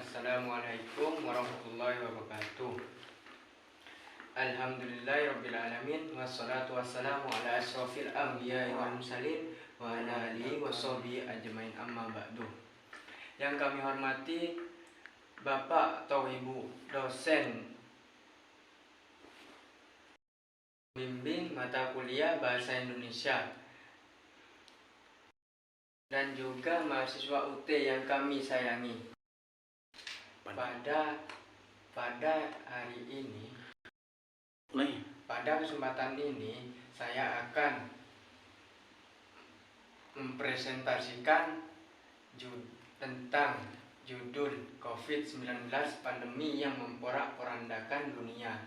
Assalamualaikum warahmatullahi wabarakatuh. Alhamdulillahirrabbilalamin. Wassalatu wassalamu ala asrofil anbiya'i wal mursalin wa ala alihi wa sahbihi ajmain, amma ba'du. Yang kami hormati Bapak atau Ibu dosen bimbing mata kuliah Bahasa Indonesia dan juga mahasiswa UT yang kami sayangi. Pada hari ini, pada kesempatan ini, saya akan mempresentasikan tentang judul COVID-19 pandemi yang memporak-porandakan dunia.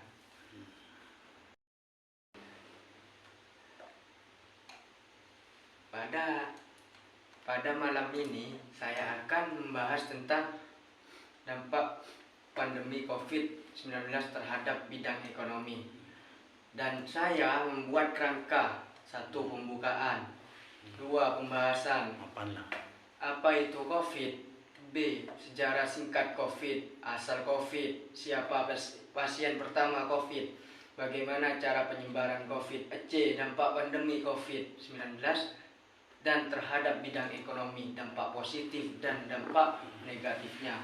Pada malam ini, saya akan membahas tentang dampak pandemi COVID-19 terhadap bidang ekonomi. Dan saya membuat kerangka: 1. Pembukaan, 2. Pembahasan apa itu COVID, B. Sejarah singkat COVID, asal COVID, siapa pasien pertama COVID, bagaimana cara penyebaran COVID, C. Dampak pandemi COVID-19 dan terhadap bidang ekonomi, dampak positif dan dampak negatifnya.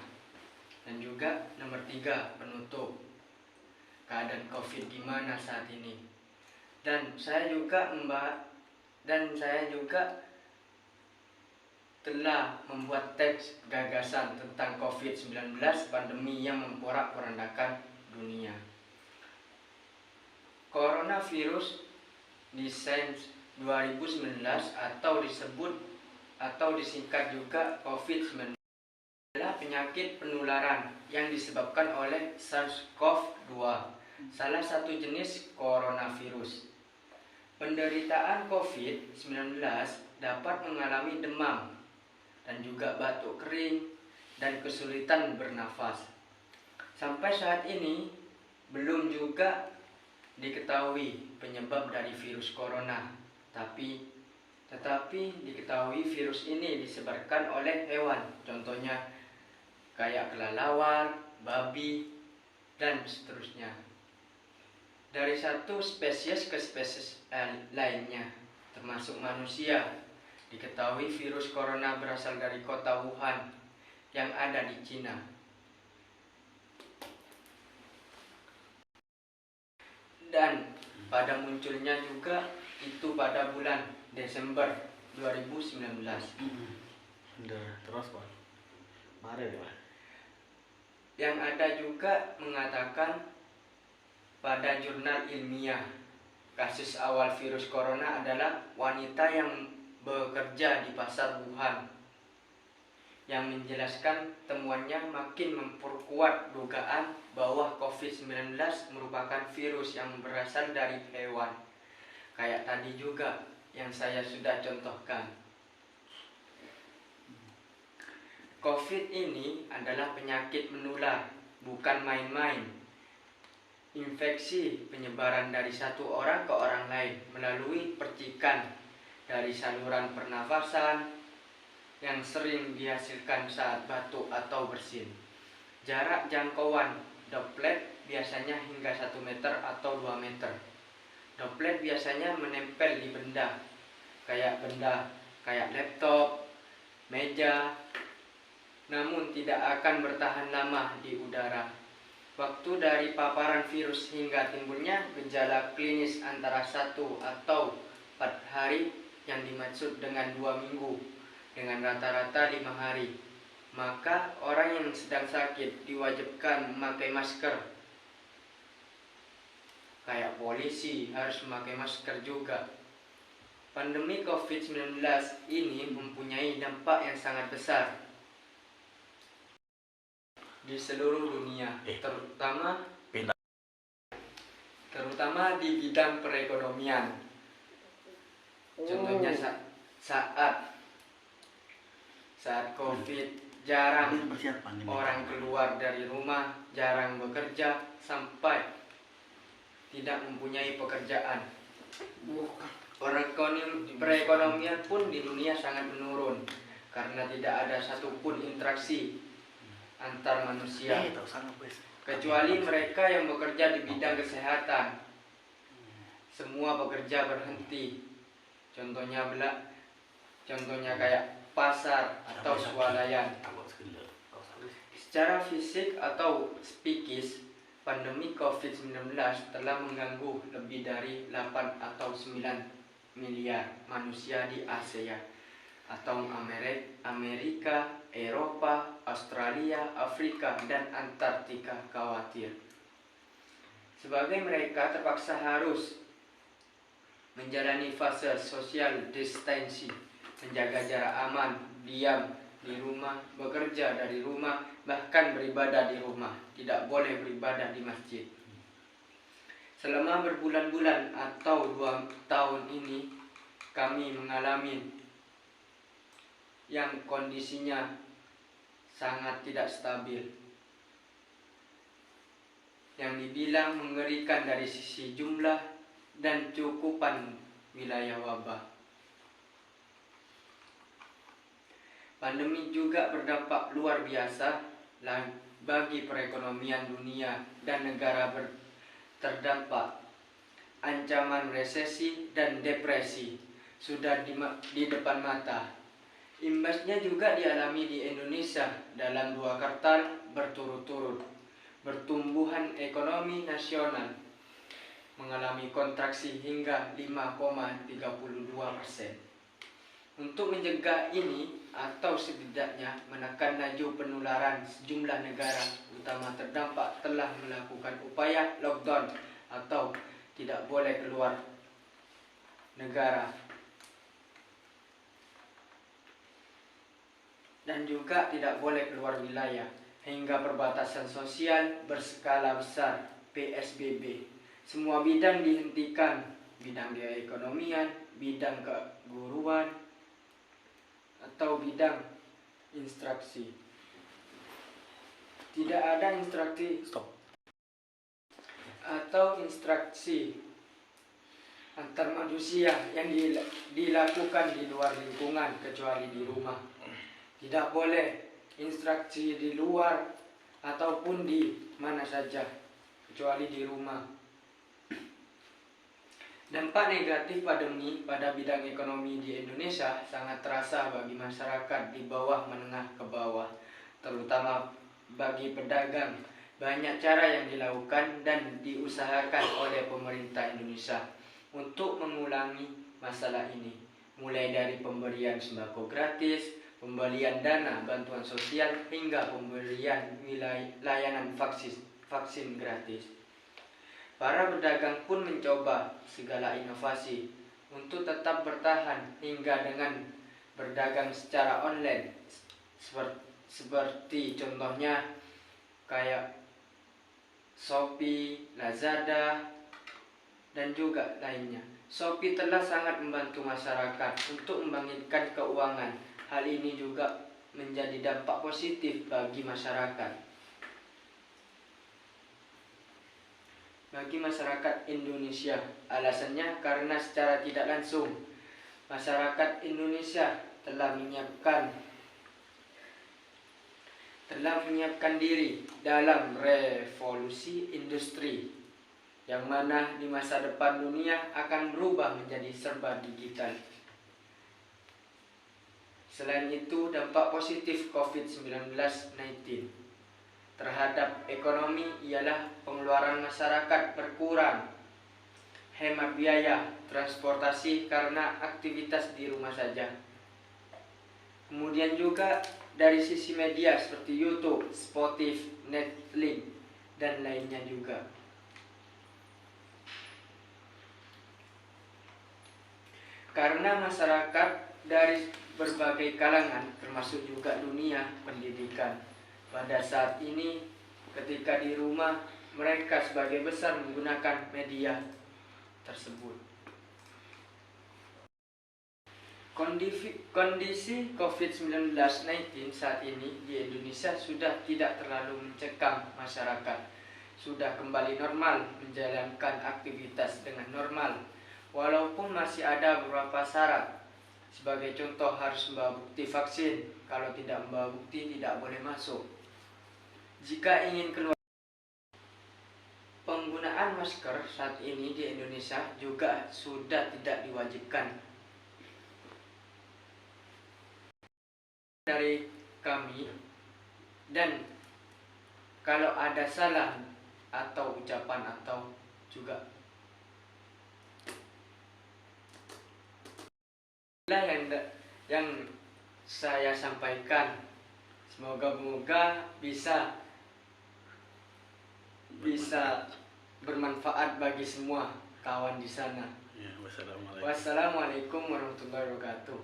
Dan juga nomor 3, penutup, keadaan COVID gimana saat ini. Dan saya juga telah membuat teks gagasan tentang COVID-19 pandemi yang memporak-porandakan dunia. Coronavirus disease 2019 atau disingkat juga COVID-19 adalah penyakit penularan yang disebabkan oleh SARS-CoV-2, salah satu jenis coronavirus. Penderitaan COVID-19 dapat mengalami demam dan juga batuk kering dan kesulitan bernafas. Sampai saat ini belum juga diketahui penyebab dari virus corona, tetapi diketahui virus ini disebarkan oleh hewan, contohnya kayak kelelawar, babi, dan seterusnya. Dari satu spesies ke spesies lainnya, termasuk manusia. Diketahui virus corona berasal dari kota Wuhan yang ada di Cina. Dan pada munculnya juga itu pada bulan Desember 2019. Terus Pak, mari Pak. Yang ada juga mengatakan pada jurnal ilmiah, kasus awal virus corona adalah wanita yang bekerja di pasar Wuhan. Yang menjelaskan temuannya makin memperkuat dugaan bahwa COVID-19 merupakan virus yang berasal dari hewan. Kayak tadi juga yang saya sudah contohkan. COVID ini adalah penyakit menular, bukan main-main. Infeksi penyebaran dari satu orang ke orang lain melalui percikan dari saluran pernafasan yang sering dihasilkan saat batuk atau bersin. Jarak jangkauan droplet biasanya hingga 1 meter atau 2 meter. Droplet biasanya menempel di benda kayak laptop, meja, namun tidak akan bertahan lama di udara. Waktu dari paparan virus hingga timbulnya gejala klinis antara 1 atau 4 hari yang dimaksud dengan 2 minggu, dengan rata-rata 5 hari. Maka orang yang sedang sakit diwajibkan memakai masker. Kayak polisi harus memakai masker juga. Pandemi COVID-19 ini mempunyai dampak yang sangat besar di seluruh dunia, terutama di bidang perekonomian. Contohnya saat COVID, jarang orang keluar dari rumah, jarang bekerja, sampai tidak mempunyai pekerjaan. Perekonomian pun di dunia sangat menurun karena tidak ada satupun interaksi antar manusia, tahu sana pues. kecuali mereka yang bekerja di bidang kesehatan. Semua pekerja berhenti. Contohnya kayak pasar atau swalayan. Secara fisik atau psikis, pandemi COVID-19 telah mengganggu lebih dari 8 atau 9 miliar manusia di Asia atau Amerika, Eropa, Australia, Afrika, dan Antartika khawatir. Sebagai mereka terpaksa harus menjalani fase social distancing, menjaga jarak aman, diam di rumah, bekerja dari rumah, bahkan beribadah di rumah. Tidak boleh beribadah di masjid. Selama berbulan-bulan atau 2 tahun ini, kami mengalami yang kondisinya sangat tidak stabil, yang dibilang mengerikan dari sisi jumlah dan cakupan wilayah wabah. Pandemi juga berdampak luar biasa bagi perekonomian dunia dan negara terdampak. Ancaman resesi dan depresi sudah di depan mata. Imbasnya juga dialami di Indonesia dalam 2 kuartal berturut-turut. Pertumbuhan ekonomi nasional mengalami kontraksi hingga 5,32%. Untuk mencegah ini atau setidaknya menekan laju penularan, sejumlah negara utama terdampak telah melakukan upaya lockdown atau tidak boleh keluar negara, dan juga tidak boleh keluar wilayah, hingga perbatasan sosial berskala besar PSBB. Semua bidang dihentikan, bidang keekonomian, bidang keguruan, atau bidang instruksi. Tidak ada instruksi atau instruksi antar manusia yang dilakukan di luar lingkungan kecuali di rumah. Tidak boleh instruksi di luar ataupun di mana saja kecuali di rumah. Dampak negatif pandemi pada bidang ekonomi di Indonesia sangat terasa bagi masyarakat di bawah menengah ke bawah, terutama bagi pedagang. Banyak cara yang dilakukan dan diusahakan oleh pemerintah Indonesia untuk mengulangi masalah ini, mulai dari pemberian sembako gratis, pembelian dana bantuan sosial, hingga pemberian layanan vaksin gratis. Para pedagang pun mencoba segala inovasi untuk tetap bertahan, hingga dengan berdagang secara online, seperti contohnya kayak Shopee, Lazada, dan juga lainnya. Shopee telah sangat membantu masyarakat untuk membangkitkan keuangan. Hal ini juga menjadi dampak positif bagi masyarakat. Bagi masyarakat Indonesia, alasannya karena secara tidak langsung masyarakat Indonesia telah menyiapkan diri dalam revolusi industri, yang mana di masa depan dunia akan berubah menjadi serba digital. Selain itu, dampak positif COVID-19 terhadap ekonomi ialah pengeluaran masyarakat berkurang, hemat biaya transportasi karena aktivitas di rumah saja. Kemudian juga dari sisi media seperti YouTube, Spotify, Netflix, dan lainnya juga. Karena masyarakat dari berbagai kalangan, termasuk juga dunia pendidikan, pada saat ini ketika di rumah, mereka sebagai besar menggunakan media tersebut. Kondisi COVID-19 saat ini di Indonesia sudah tidak terlalu mencekam masyarakat. Sudah kembali normal menjalankan aktivitas dengan normal, walaupun masih ada beberapa syarat. Sebagai contoh, harus membawa bukti vaksin. Kalau tidak membawa bukti, tidak boleh masuk. Jika ingin keluar, penggunaan masker saat ini di Indonesia juga sudah tidak diwajibkan. Dari kami, dan kalau ada salah atau ucapan atau juga yang saya sampaikan, semoga bisa bermanfaat bagi semua kawan di sana. Ya, wassalamualaikum. Wassalamualaikum warahmatullahi wabarakatuh.